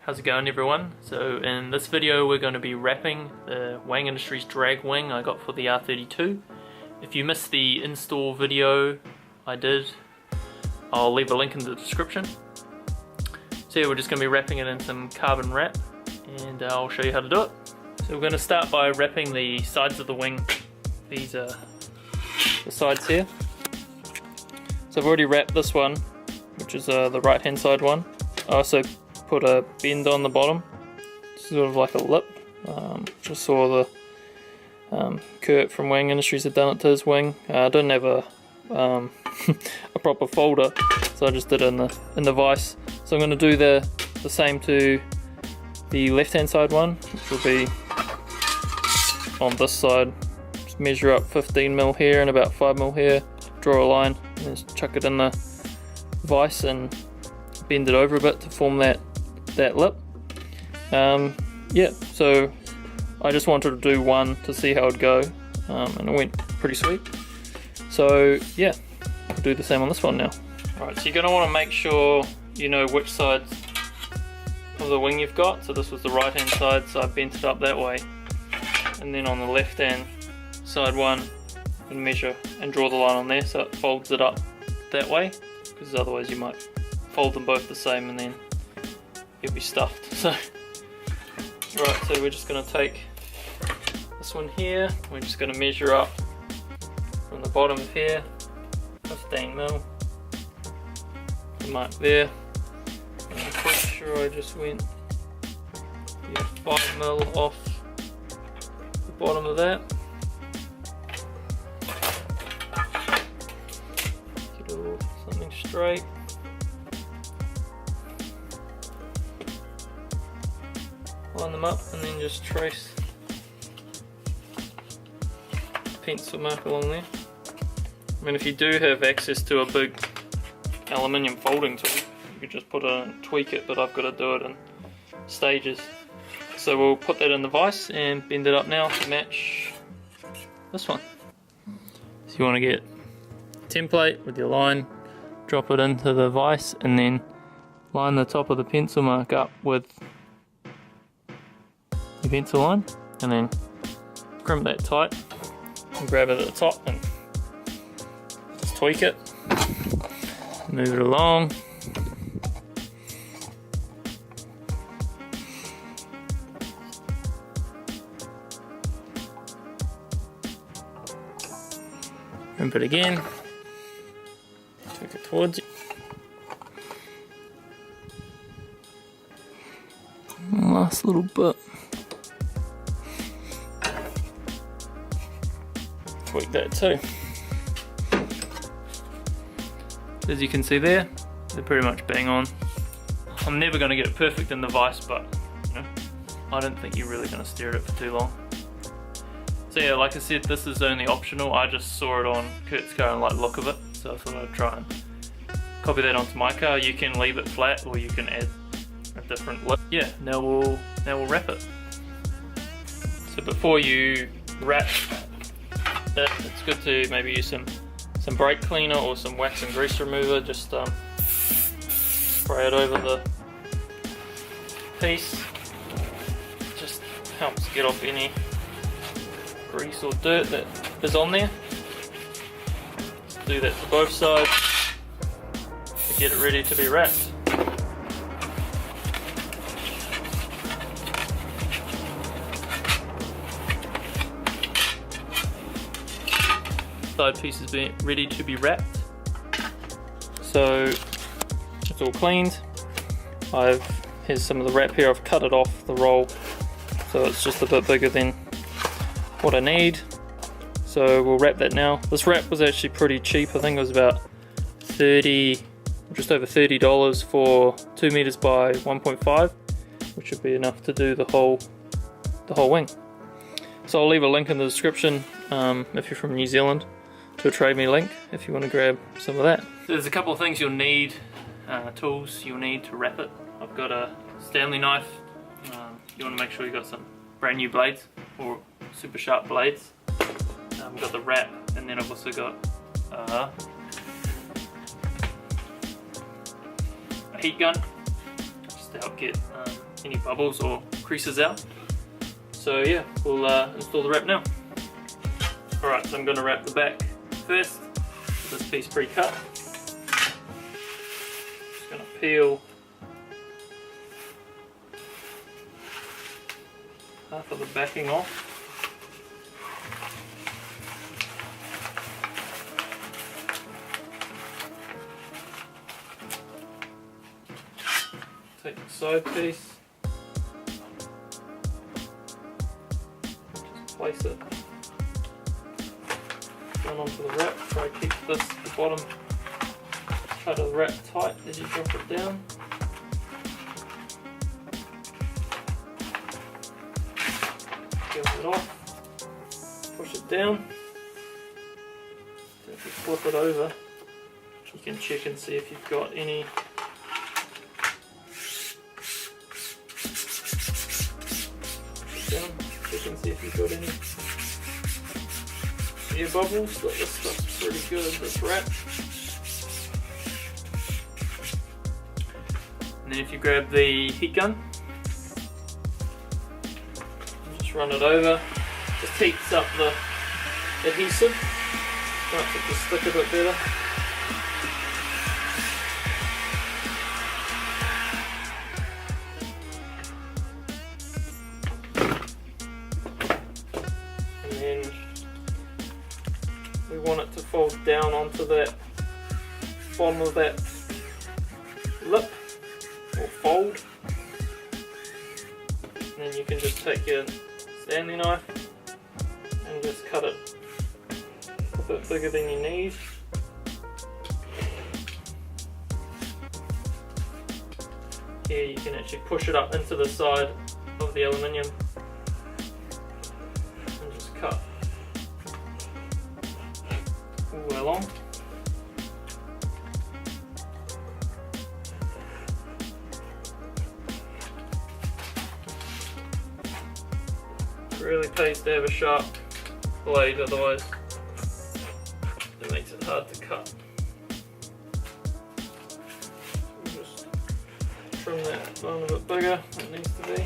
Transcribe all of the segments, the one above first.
How's it going, everyone? So in this video we're going to be wrapping the Wang Industries drag wing I got for the R32. If you missed the install video I did, I'll leave a link in the description. So yeah, we're just going to be wrapping it in some carbon wrap and I'll show you how to do it. So we're going to start by wrapping the sides of the wing. These are the sides here. So I've already wrapped this one, which is the right hand side one. I also put a bend on the bottom, sort of like a lip. Just saw the Kurt from Wang Industries had done it to his wing. I didn't have a a proper folder, so I just did it in the vise. So I'm going to do the same to the left hand side one, which will be on this side. Just measure up 15mm here and about 5mm here, draw a line, and just chuck it in the vise and bend it over a bit to form that lip. Yeah, so I just wanted to do one to see how it'd go, and it went pretty sweet. So yeah, I'll do the same on this one now. Alright, so you're going to want to make sure you know which sides of the wing you've got. So this was the right hand side, so I bent it up that way, and then on the left hand side one, and measure and draw the line on there so it folds it up that way, because otherwise you might fold them both the same and then you'll be stuffed. So right, so we're just going to take this one here, we're just going to measure up from the bottom of here 15mm, mark there, and I'm pretty sure I just went 5mm off the bottom of that. Get all something straight. Line them up and then just trace pencil mark along there. I mean, if you do have access to a big aluminium folding tool, you could just put it and tweak it, but I've got to do it in stages. So we'll put that in the vise and bend it up now to match this one. So you want to get a template with your line, drop it into the vise, and then line the top of the pencil mark up with your pencil line, and then crimp that tight and grab it at the top and just tweak it, move it along. Crimp it again, tweak it towards you. Last little bit. Tweak that too. As you can see there, they're pretty much bang on. I'm never going to get it perfect in the vise, but you know, I don't think you're really going to stare at it for too long. So yeah, like I said, this is only optional. I just saw it on Kurt's car and like the look of it, so I thought I'd try and copy that onto my car. You can leave it flat or you can add a different lip. Yeah, now we'll wrap it. So before you wrap it, it's good to maybe use some brake cleaner or some wax and grease remover. Just spray it over the piece. Just helps get off any grease or dirt that is on there. Do that to both sides to get it ready to be wrapped. Side piece is ready to be wrapped. So it's all cleaned. Here's some of the wrap here. I've cut it off the roll, so it's just a bit bigger than what I need. So we'll wrap that now. This wrap was actually pretty cheap. I think it was about just over $30 for 2 meters by 1.5, which should be enough to do the whole wing. So I'll leave a link in the description if you're from New Zealand, to a Trade Me link if you want to grab some of that. So there's a couple of things you'll need, tools you'll need to wrap it. I've got a Stanley knife. You want to make sure you've got some brand new blades or super sharp blades. We've got the wrap, and then I've also got a heat gun, just to help get any bubbles or creases out. So yeah, we'll install the wrap now. Alright, so I'm going to wrap the back first, this piece pre-cut. Just going to peel half of the backing off. Take the side piece, just place it down onto the wrap. Try to keep the bottom part of the wrap tight as you drop it down. Peel it off, push it down. So if you flip it over, you can check and see if you've got any check and see if you've got any air bubbles, but this stuff's pretty good, this wrap. And then if you grab the heat gun, just run it over, just heats up the adhesive, makes it just stick a bit better. And then we want it to fold down onto that bottom of that lip or fold, and then you can just take your Stanley knife and just cut it a bit bigger than you need. Here you can actually push it up into the side of the aluminium and just cut all the way along. It really pays to have a sharp blade, otherwise it makes it hard to cut. We'll just trim that bone a bit bigger than it needs to be.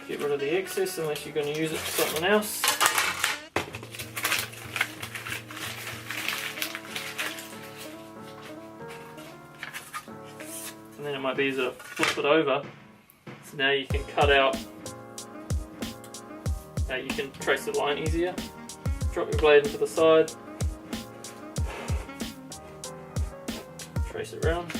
Get rid of the excess unless you're going to use it for something else. And then it might be easier to flip it over. So now you can cut out, you can trace the line easier. Drop your blade into the side, trace it around.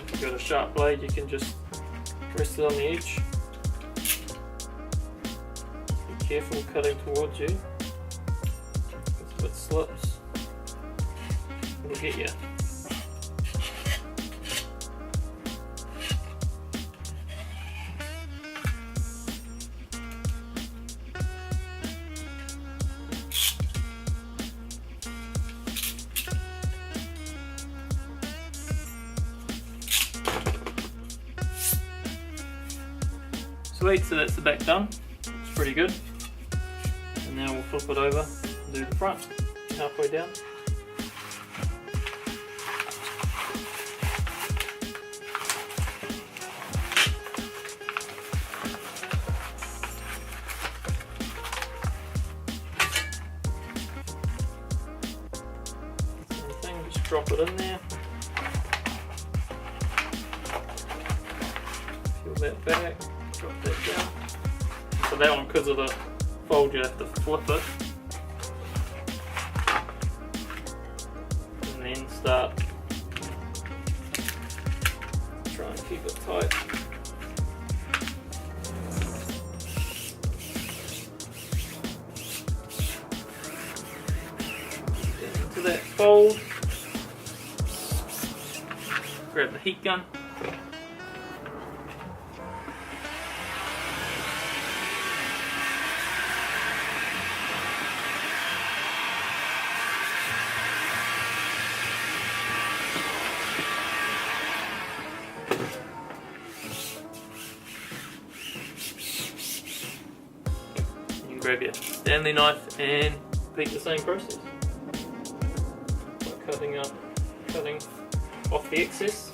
If you've got a sharp blade, you can just rest it on the edge. Be careful cutting towards you. If it slips, it'll get you. Sweet, so that's the back done. It's pretty good. And now we'll flip it over and do the front halfway down. Same thing, just drop it in there. Peel that back. Drop that down. For that one, because of the fold, you have to flip it and then start. Try and keep it tight. Get into that fold. Grab the heat gun. you grab your Stanley knife and repeat the same process. By cutting off the excess.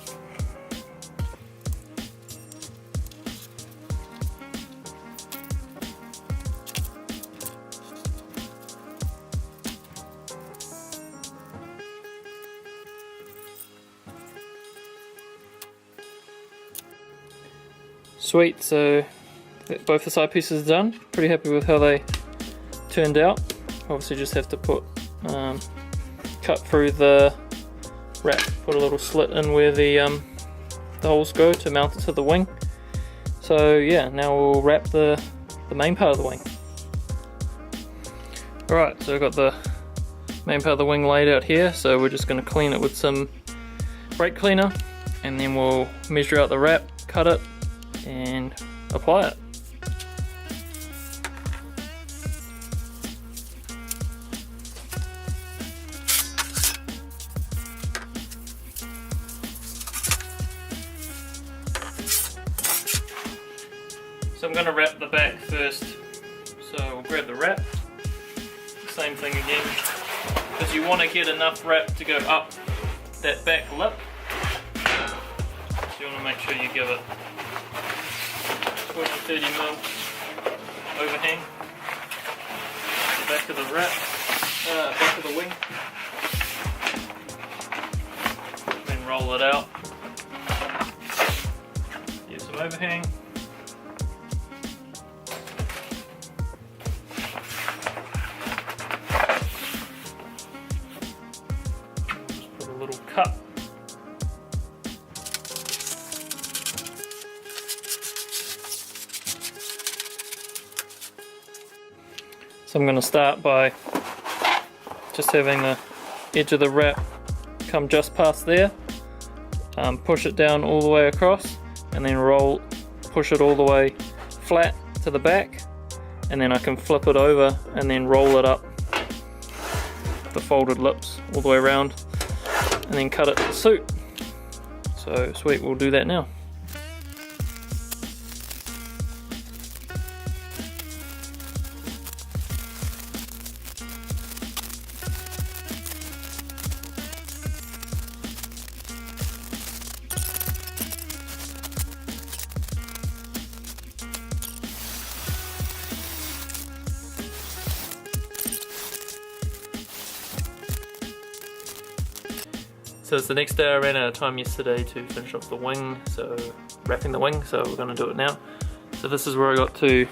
Sweet, so both the side pieces are done. Pretty happy with how they turned out. Obviously just have to put cut through the wrap, put a little slit in where the holes go to mount it to the wing. So yeah, now we'll wrap the main part of the wing. Alright, so I've got the main part of the wing laid out here, so we're just going to clean it with some brake cleaner, and then we'll measure out the wrap, cut it, and apply it. So I'm going to wrap the back first. So we'll grab the wrap, same thing again, because you want to get enough wrap to go up that back lip. So you want to make sure you give it 20-30mm overhang, the back of the wrap, back of the wing, then roll it out, give some overhang, just put a little cut. So I'm going to start by just having the edge of the wrap come just past there, push it down all the way across, and then push it all the way flat to the back, and then I can flip it over and then roll it up the folded lips all the way around, and then cut it to suit. So sweet, we'll do that now. So it's the next day. I ran out of time yesterday to finish off the wing, so wrapping the wing, so we're going to do it now. So this is where I got to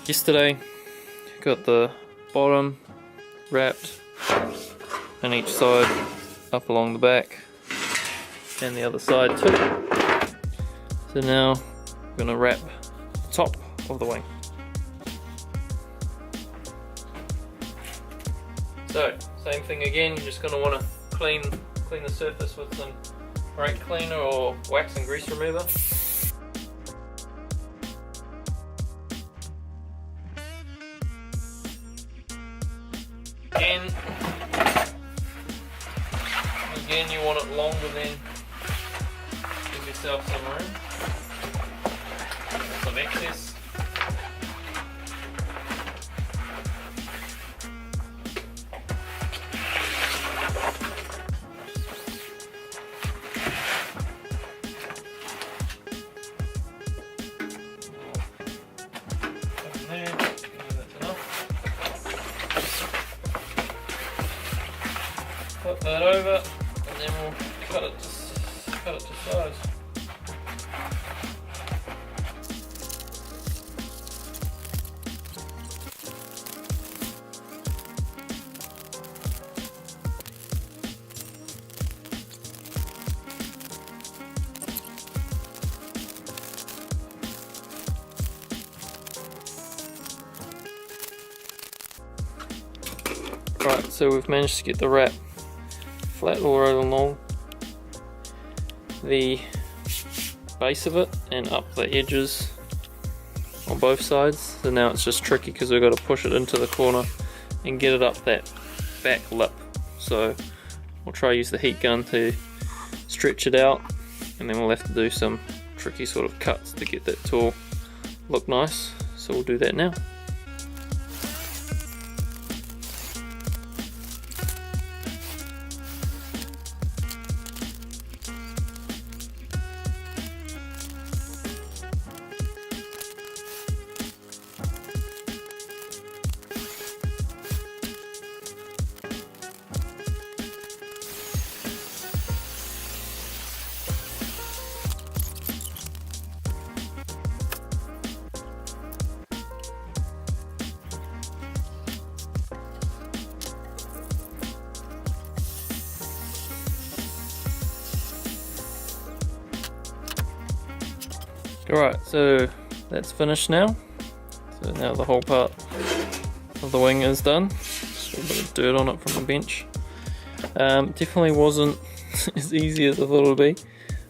yesterday. Got the bottom wrapped on each side, up along the back, and the other side too. So now I'm going to wrap the top of the wing. So same thing again, you're just going to want to clean the surface with some brake cleaner or wax and grease remover. Again you want it longer than give yourself some room, some excess. Flip that over, and then we'll cut it to size. Right, so we've managed to get the wrap flat all right along the base of it and up the edges on both sides. So now it's just tricky because we've got to push it into the corner and get it up that back lip. So we'll try to use the heat gun to stretch it out, and then we'll have to do some tricky sort of cuts to get that tool look nice. So we'll do that now. Alright, so that's finished now. So now the whole part of the wing is done. Just a bit of dirt on it from the bench. Definitely wasn't as easy as I thought it would be,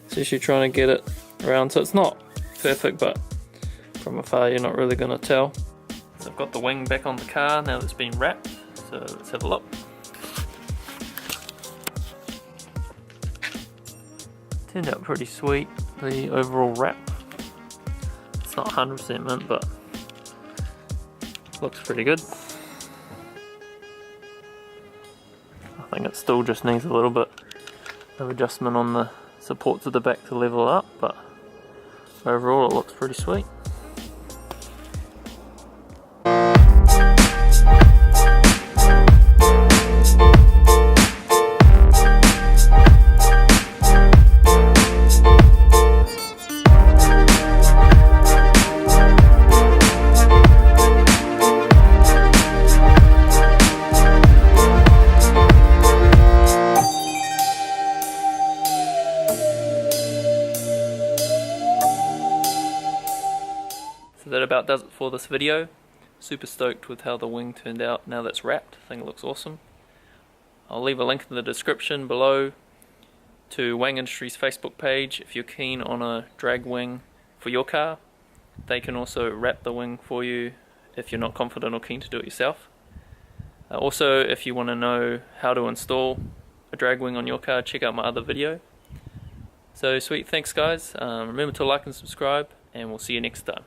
especially trying to get it around. So it's not perfect, but from afar you're not really going to tell. So I've got the wing back on the car now that it's been wrapped, so let's have a look. Turned out pretty sweet, the overall wrap. It's not 100% mint, but looks pretty good. I think it still just needs a little bit of adjustment on the supports at the back to level it up, but overall it looks pretty sweet. So that about does it for this video. Super stoked with how the wing turned out now that's wrapped. I think it looks awesome. I'll leave a link in the description below to Wang Industries Facebook page if you're keen on a drag wing for your car. They can also wrap the wing for you if you're not confident or keen to do it yourself. Also, if you want to know how to install a drag wing on your car, check out my other video. So sweet, thanks guys. Remember to like and subscribe, and we'll see you next time.